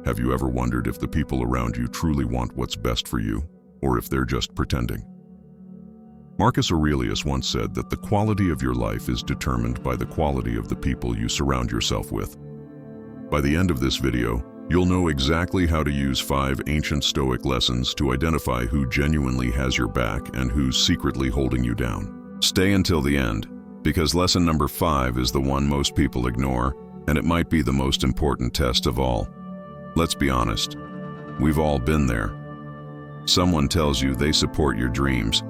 Have you ever wondered if the people around you truly want what's best for you, or if they're just pretending? Marcus Aurelius once said that the quality of your life is determined by the quality of the people you surround yourself with. By the end of this video, you'll know exactly how to use 5 ancient Stoic lessons to identify who genuinely has your back and who's secretly holding you down. Stay until the end, because lesson number 5 is the one most people ignore, and it might be the most important test of all. Let's be honest, we've all been there. Someone tells you they support your dreams,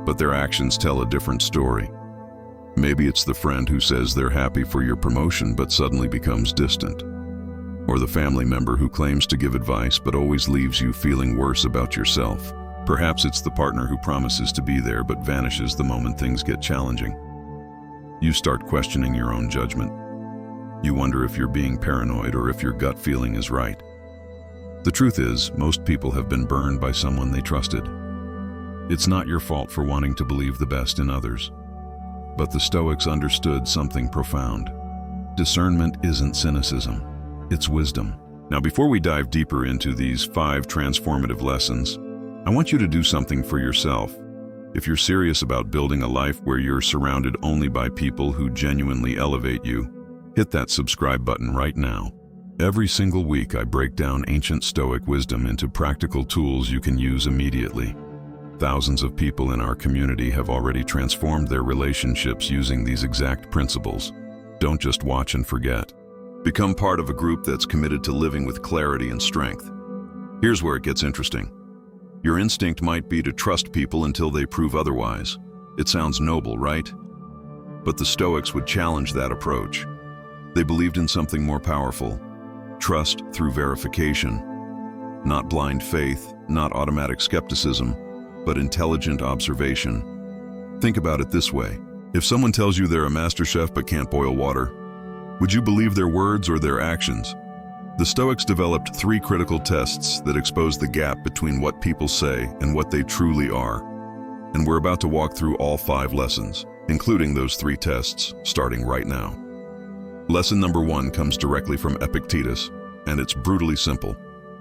but their actions tell a different story. Maybe it's the friend who says they're happy for your promotion but suddenly becomes distant. Or the family member who claims to give advice but always leaves you feeling worse about yourself. Perhaps it's the partner who promises to be there but vanishes the moment things get challenging. You start questioning your own judgment. You wonder if you're being paranoid or if your gut feeling is right. The truth is, most people have been burned by someone they trusted. It's not your fault for wanting to believe the best in others. But the Stoics understood something profound. Discernment isn't cynicism, it's wisdom. Now, before we dive deeper into these 5 transformative lessons, I want you to do something for yourself. If you're serious about building a life where you're surrounded only by people who genuinely elevate you, hit that subscribe button right now. Every single week, I break down ancient Stoic wisdom into practical tools you can use immediately. Thousands of people in our community have already transformed their relationships using these exact principles. Don't just watch and forget. Become part of a group that's committed to living with clarity and strength. Here's where it gets interesting. Your instinct might be to trust people until they prove otherwise. It sounds noble, right? But the Stoics would challenge that approach. They believed in something more powerful. Trust through verification. Not blind faith, not automatic skepticism, but intelligent observation. Think about it this way. If someone tells you they're a master chef but can't boil water, would you believe their words or their actions? The Stoics developed 3 critical tests that expose the gap between what people say and what they truly are. And we're about to walk through all 5 lessons, including those 3 tests, starting right now. Lesson number 1 comes directly from Epictetus, and it's brutally simple.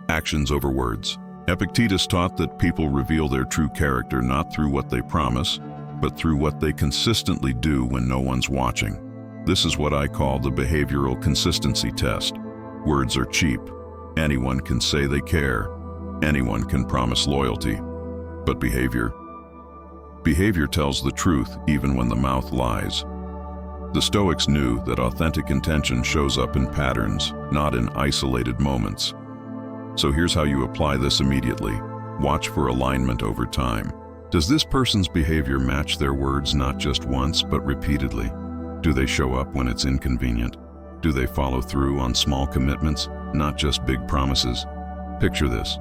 Actions over words. Epictetus taught that people reveal their true character not through what they promise, but through what they consistently do when no one's watching. This is what I call the behavioral consistency test. Words are cheap. Anyone can say they care. Anyone can promise loyalty. But behavior tells the truth even when the mouth lies. The Stoics knew that authentic intention shows up in patterns, not in isolated moments. So here's how you apply this immediately. Watch for alignment over time. Does this person's behavior match their words not just once, but repeatedly? Do they show up when it's inconvenient? Do they follow through on small commitments, not just big promises? Picture this.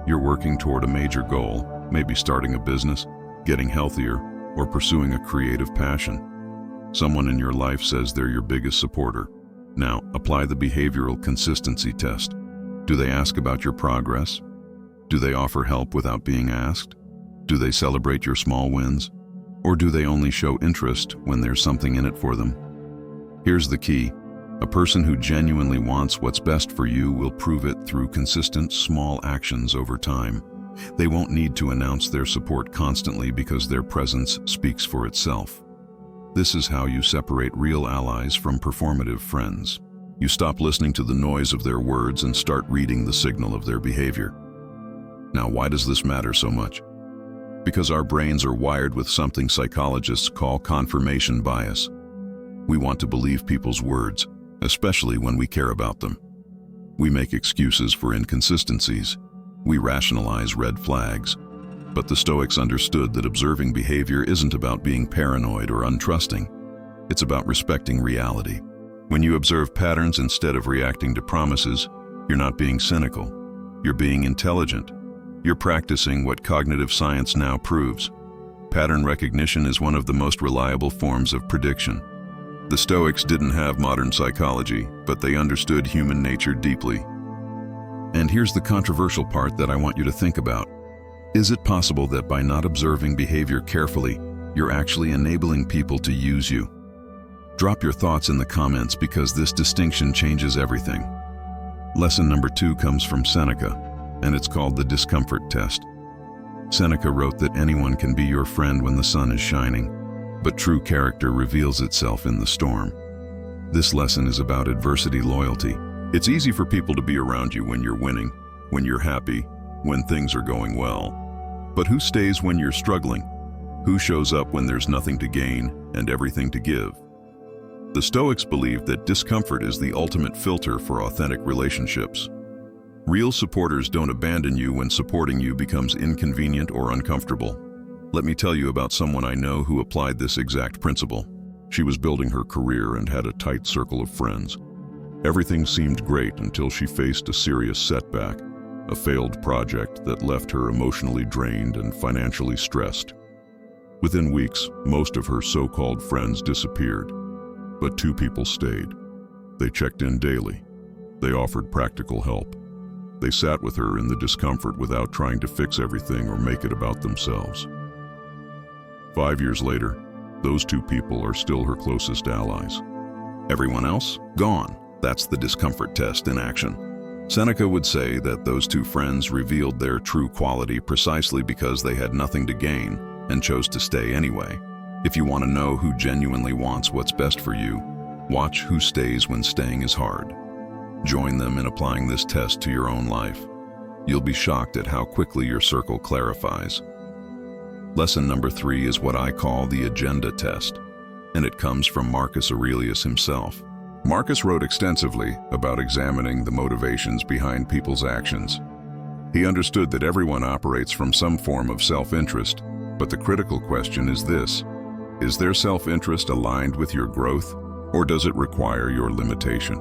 You're working toward a major goal, maybe starting a business, getting healthier, or pursuing a creative passion. Someone in your life says they're your biggest supporter. Now, apply the behavioral consistency test. Do they ask about your progress? Do they offer help without being asked? Do they celebrate your small wins? Or do they only show interest when there's something in it for them? Here's the key. A person who genuinely wants what's best for you will prove it through consistent, small actions over time. They won't need to announce their support constantly because their presence speaks for itself. This is how you separate real allies from performative friends. You stop listening to the noise of their words and start reading the signal of their behavior. Now, why does this matter so much? Because our brains are wired with something psychologists call confirmation bias. We want to believe people's words, especially when we care about them. We make excuses for inconsistencies. We rationalize red flags. But the Stoics understood that observing behavior isn't about being paranoid or untrusting. It's about respecting reality. When you observe patterns instead of reacting to promises, you're not being cynical. You're being intelligent. You're practicing what cognitive science now proves. Pattern recognition is one of the most reliable forms of prediction. The Stoics didn't have modern psychology, but they understood human nature deeply. And here's the controversial part that I want you to think about. Is it possible that by not observing behavior carefully, you're actually enabling people to use you? Drop your thoughts in the comments because this distinction changes everything. Lesson number 2 comes from Seneca, and it's called the Discomfort Test. Seneca wrote that anyone can be your friend when the sun is shining, but true character reveals itself in the storm. This lesson is about adversity loyalty. It's easy for people to be around you when you're winning, when you're happy, when things are going well. But who stays when you're struggling? Who shows up when there's nothing to gain and everything to give? The Stoics believed that discomfort is the ultimate filter for authentic relationships. Real supporters don't abandon you when supporting you becomes inconvenient or uncomfortable. Let me tell you about someone I know who applied this exact principle. She was building her career and had a tight circle of friends. Everything seemed great until she faced a serious setback, a failed project that left her emotionally drained and financially stressed. Within weeks, most of her so-called friends disappeared. But 2 people stayed. They checked in daily. They offered practical help. They sat with her in the discomfort without trying to fix everything or make it about themselves. 5 years later, those 2 people are still her closest allies. Everyone else? Gone. That's the discomfort test in action. Seneca would say that those 2 friends revealed their true quality precisely because they had nothing to gain and chose to stay anyway. If you want to know who genuinely wants what's best for you, watch who stays when staying is hard. Join them in applying this test to your own life. You'll be shocked at how quickly your circle clarifies. Lesson number 3 is what I call the agenda test, and it comes from Marcus Aurelius himself. Marcus wrote extensively about examining the motivations behind people's actions. He understood that everyone operates from some form of self-interest, but the critical question is this: is their self-interest aligned with your growth, or does it require your limitation?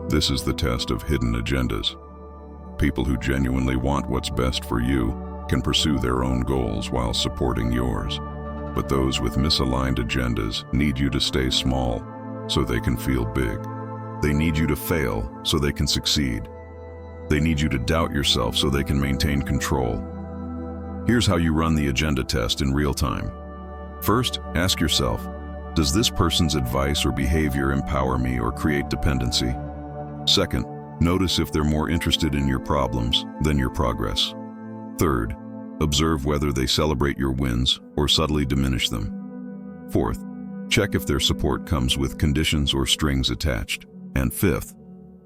This is the test of hidden agendas. People who genuinely want what's best for you can pursue their own goals while supporting yours. But those with misaligned agendas need you to stay small so they can feel big. They need you to fail so they can succeed. They need you to doubt yourself so they can maintain control. Here's how you run the agenda test in real time. First, ask yourself, does this person's advice or behavior empower me or create dependency? Second, notice if they're more interested in your problems than your progress. Third, observe whether they celebrate your wins or subtly diminish them. Fourth, check if their support comes with conditions or strings attached. And fifth,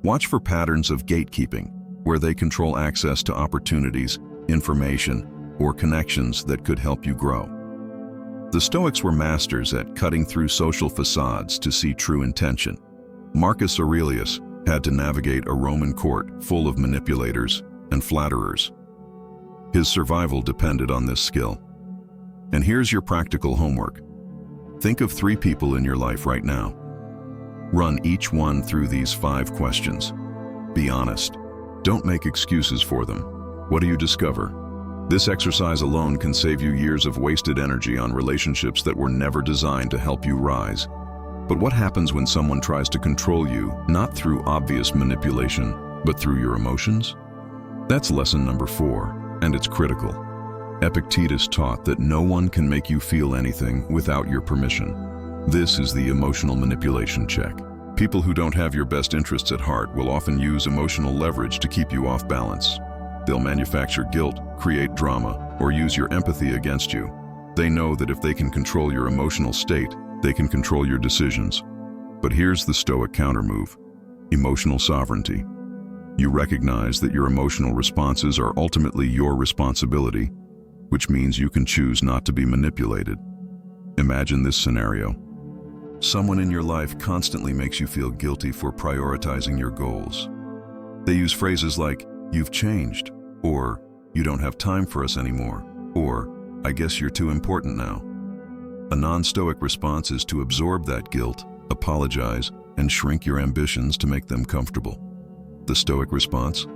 watch for patterns of gatekeeping, where they control access to opportunities, information, or connections that could help you grow. The Stoics were masters at cutting through social facades to see true intention. Marcus Aurelius had to navigate a Roman court full of manipulators and flatterers. His survival depended on this skill. And here's your practical homework. Think of 3 people in your life right now. Run each one through these 5 questions. Be honest. Don't make excuses for them. What do you discover? This exercise alone can save you years of wasted energy on relationships that were never designed to help you rise. But what happens when someone tries to control you, not through obvious manipulation, but through your emotions? That's lesson number 4, and it's critical. Epictetus taught that no one can make you feel anything without your permission. This is the emotional manipulation check. People who don't have your best interests at heart will often use emotional leverage to keep you off balance. They'll manufacture guilt, create drama, or use your empathy against you. They know that if they can control your emotional state, they can control your decisions. But here's the Stoic countermove: emotional sovereignty. You recognize that your emotional responses are ultimately your responsibility, which means you can choose not to be manipulated. Imagine this scenario. Someone in your life constantly makes you feel guilty for prioritizing your goals. They use phrases like, "You've changed," or "You don't have time for us anymore," or "I guess you're too important now." A non-Stoic response is to absorb that guilt, apologize, and shrink your ambitions to make them comfortable. The Stoic response?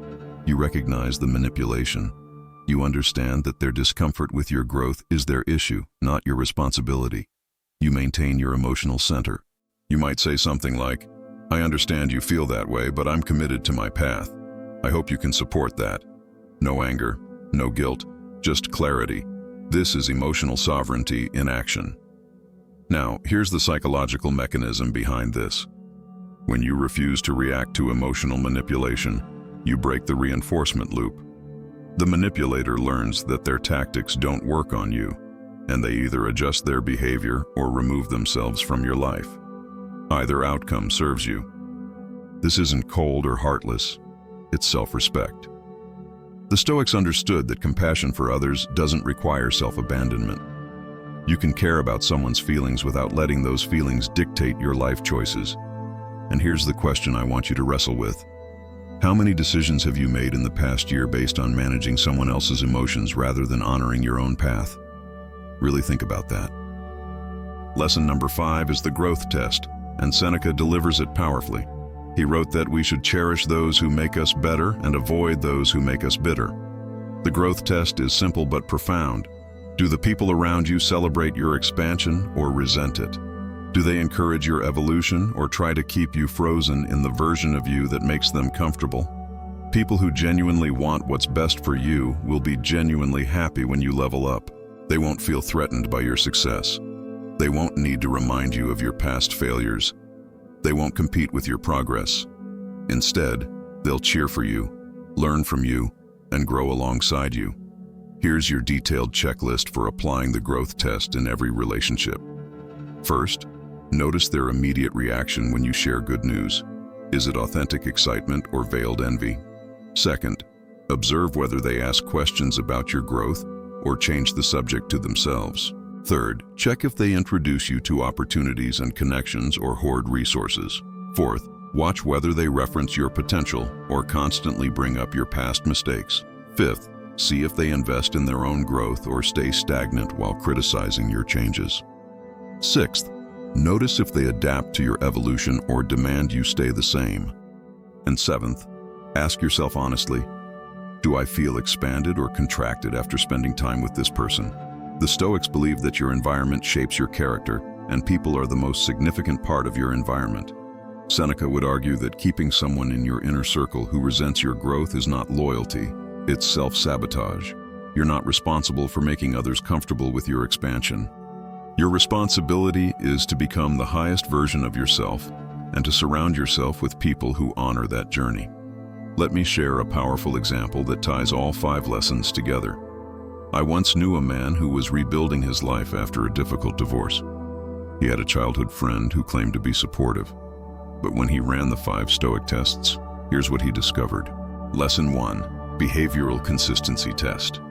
You recognize the manipulation. You understand that their discomfort with your growth is their issue, not your responsibility. You maintain your emotional center. You might say something like, "I understand you feel that way, but I'm committed to my path. I hope you can support that." No anger, no guilt, just clarity. This is emotional sovereignty in action. Now, here's the psychological mechanism behind this. When you refuse to react to emotional manipulation, you break the reinforcement loop. The manipulator learns that their tactics don't work on you, and they either adjust their behavior or remove themselves from your life. Either outcome serves you. This isn't cold or heartless, it's self-respect. The Stoics understood that compassion for others doesn't require self-abandonment. You can care about someone's feelings without letting those feelings dictate your life choices. And here's the question I want you to wrestle with. How many decisions have you made in the past year based on managing someone else's emotions rather than honoring your own path? Really think about that. Lesson number 5 is the growth test, and Seneca delivers it powerfully. He wrote that we should cherish those who make us better and avoid those who make us bitter. The growth test is simple but profound. Do the people around you celebrate your expansion or resent it? Do they encourage your evolution or try to keep you frozen in the version of you that makes them comfortable? People who genuinely want what's best for you will be genuinely happy when you level up. They won't feel threatened by your success. They won't need to remind you of your past failures. They won't compete with your progress. Instead, they'll cheer for you, learn from you, and grow alongside you. Here's your detailed checklist for applying the growth test in every relationship. First, notice their immediate reaction when you share good news. Is it authentic excitement or veiled envy? Second, observe whether they ask questions about your growth or change the subject to themselves. Third, check if they introduce you to opportunities and connections or hoard resources. Fourth, watch whether they reference your potential or constantly bring up your past mistakes. Fifth, see if they invest in their own growth or stay stagnant while criticizing your changes. Sixth, notice if they adapt to your evolution or demand you stay the same. And seventh, ask yourself honestly, do I feel expanded or contracted after spending time with this person? The Stoics believe that your environment shapes your character, and people are the most significant part of your environment. Seneca would argue that keeping someone in your inner circle who resents your growth is not loyalty, it's self-sabotage. You're not responsible for making others comfortable with your expansion. Your responsibility is to become the highest version of yourself and to surround yourself with people who honor that journey. Let me share a powerful example that ties all 5 lessons together. I once knew a man who was rebuilding his life after a difficult divorce. He had a childhood friend who claimed to be supportive. But when he ran the 5 Stoic tests, here's what he discovered. Lesson 1, Behavioral Consistency Test.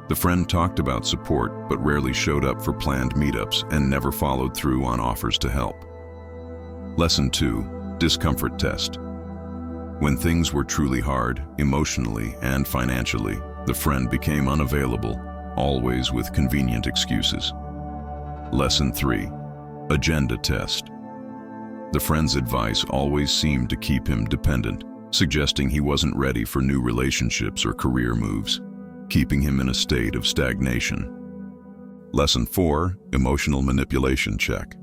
The friend talked about support but rarely showed up for planned meetups and never followed through on offers to help. Lesson 2, Discomfort Test. When things were truly hard, emotionally and financially, the friend became unavailable, always with convenient excuses. Lesson 3, Agenda Test. The friend's advice always seemed to keep him dependent, suggesting he wasn't ready for new relationships or career moves, keeping him in a state of stagnation. Lesson 4, Emotional Manipulation Check.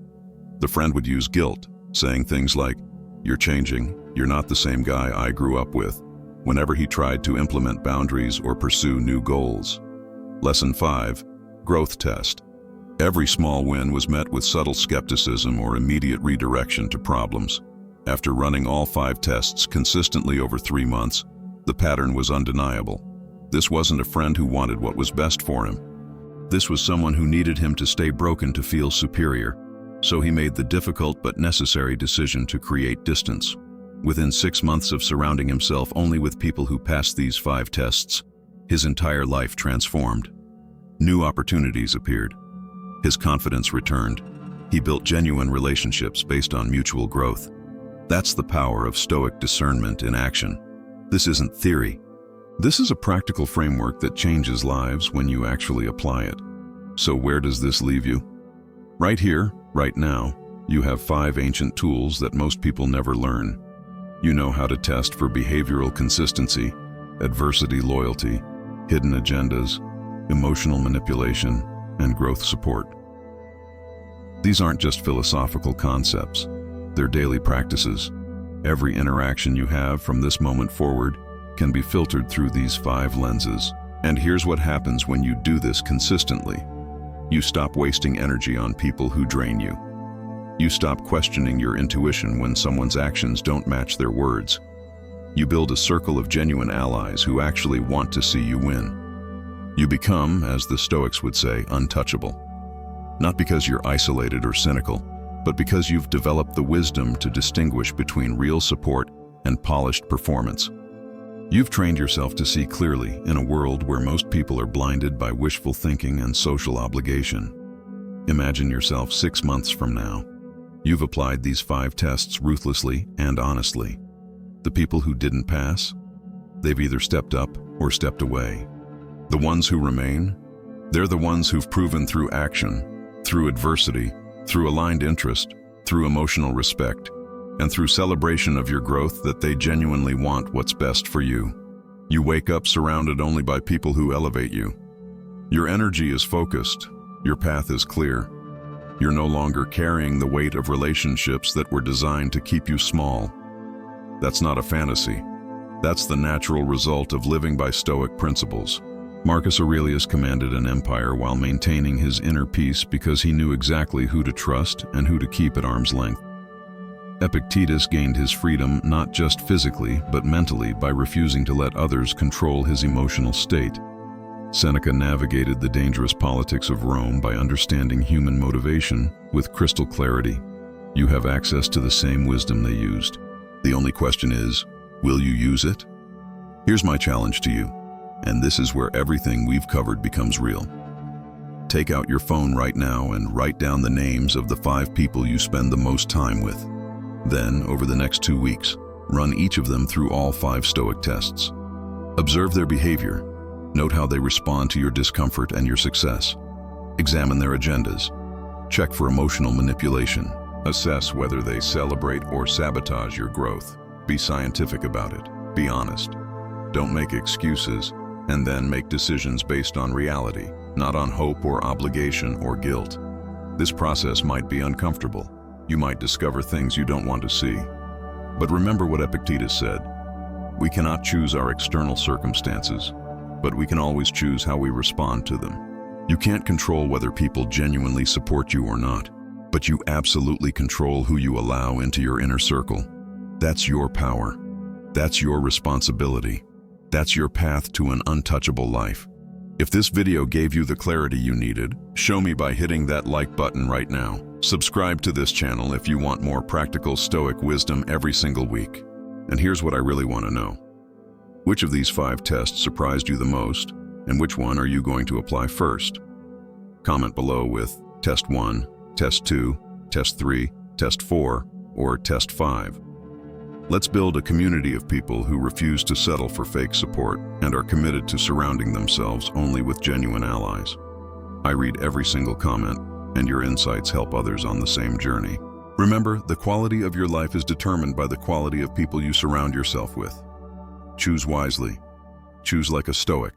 The friend would use guilt, saying things like, "You're changing, you're not the same guy I grew up with," whenever he tried to implement boundaries or pursue new goals. Lesson 5, Growth Test. Every small win was met with subtle skepticism or immediate redirection to problems. After running all 5 tests consistently over 3 months, the pattern was undeniable. This wasn't a friend who wanted what was best for him. This was someone who needed him to stay broken to feel superior, so he made the difficult but necessary decision to create distance. Within 6 months of surrounding himself only with people who passed these 5 tests, his entire life transformed. New opportunities appeared. His confidence returned. He built genuine relationships based on mutual growth. That's the power of Stoic discernment in action. This isn't theory. This is a practical framework that changes lives when you actually apply it. So where does this leave you? Right here, right now, you have 5 ancient tools that most people never learn. You know how to test for behavioral consistency, adversity loyalty, hidden agendas, emotional manipulation, and growth support. These aren't just philosophical concepts. They're daily practices. Every interaction you have from this moment forward can be filtered through these 5 lenses. And here's what happens when you do this consistently. You stop wasting energy on people who drain you. You stop questioning your intuition when someone's actions don't match their words. You build a circle of genuine allies who actually want to see you win. You become, as the Stoics would say, untouchable. Not because you're isolated or cynical, but because you've developed the wisdom to distinguish between real support and polished performance. You've trained yourself to see clearly in a world where most people are blinded by wishful thinking and social obligation. Imagine yourself 6 months from now. You've applied these 5 tests ruthlessly and honestly. The people who didn't pass, they've either stepped up or stepped away. The ones who remain, they're the ones who've proven through action, through adversity, through aligned interest, through emotional respect, and through celebration of your growth that they genuinely want what's best for you. You wake up surrounded only by people who elevate you. Your energy is focused, your path is clear. You're no longer carrying the weight of relationships that were designed to keep you small. That's not a fantasy. That's the natural result of living by Stoic principles. Marcus Aurelius commanded an empire while maintaining his inner peace because he knew exactly who to trust and who to keep at arm's length. Epictetus gained his freedom not just physically, but mentally by refusing to let others control his emotional state. Seneca navigated the dangerous politics of Rome by understanding human motivation with crystal clarity. You have access to the same wisdom they used. The only question is, will you use it? Here's my challenge to you, and this is where everything we've covered becomes real. Take out your phone right now and write down the names of the 5 people you spend the most time with. Then, over the next 2 weeks, run each of them through all 5 Stoic tests. Observe their behavior. Note how they respond to your discomfort and your success. Examine their agendas. Check for emotional manipulation. Assess whether they celebrate or sabotage your growth. Be scientific about it. Be honest. Don't make excuses, and then make decisions based on reality, not on hope or obligation or guilt. This process might be uncomfortable. You might discover things you don't want to see. But remember what Epictetus said. We cannot choose our external circumstances, but we can always choose how we respond to them. You can't control whether people genuinely support you or not, but you absolutely control who you allow into your inner circle. That's your power. That's your responsibility. That's your path to an untouchable life. If this video gave you the clarity you needed, show me by hitting that like button right now. Subscribe to this channel if you want more practical Stoic wisdom every single week. And here's what I really want to know. Which of these 5 tests surprised you the most, and which one are you going to apply first? Comment below with Test 1, Test 2, Test 3, Test 4, or Test 5. Let's build a community of people who refuse to settle for fake support and are committed to surrounding themselves only with genuine allies. I read every single comment, and your insights help others on the same journey. Remember, the quality of your life is determined by the quality of people you surround yourself with. Choose wisely. Choose like a Stoic.